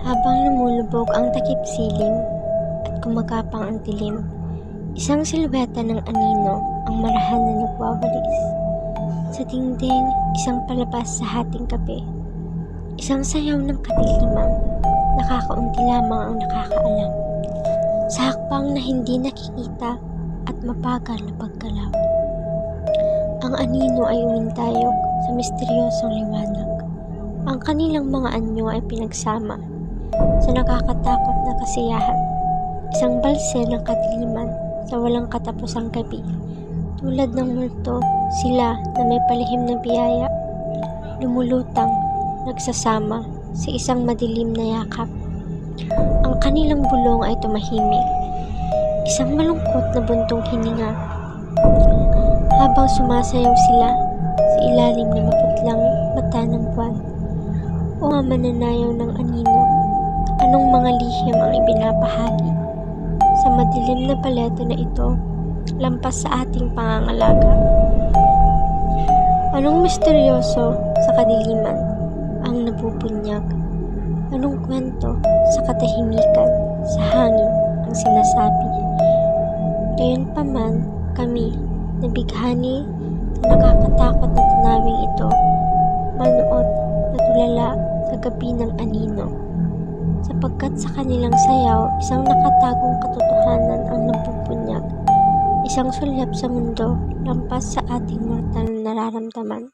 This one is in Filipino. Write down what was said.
Habang lumulubog ang takip silim at kumakapang ang dilim, isang silhweta ng anino ang marahan na nagwawalis. Sa dingding, isang palabas sa hating gabi, isang sayaw ng kadiliman, nakakaunti lamang ang nakakaalam. Sa hakbang na hindi nakikita at mabagal na paggalaw, ang anino ay umintayog sa misteryosong liwanag. Ang kanilang mga anyo ay pinagsama sa nakakatakot na kasiyahan, isang balse ng kadiliman sa walang katapusang gabi. Tulad ng multo, sila na may palihim na biyaya, lumulutang, nagsasama sa isang madilim na yakap. Ang kanilang bulong ay tumahimik, isang malungkot na buntong hininga, habang sumasayaw sila sa ilalim ng maputlang mata ng buwan. O mga mananayaw ng anino, anong mga lihim ang ibinabahagi sa madilim na paleta na ito, lampas sa ating pangangalaga? Anong misteryoso sa kadiliman ang nabubunyag? Anong kwento sa katahimikan, sa hangin ang sinasabi? Gayunpaman, kami, nabighani na nakakatakot na tanawing ito, manuot na tulala sa gabi ng anino, sapagkat sa kanilang sayaw, isang nakatagong katotohanan ang nabubunyag, isang sulyap sa mundo lampas sa ating mortal na nararamdaman.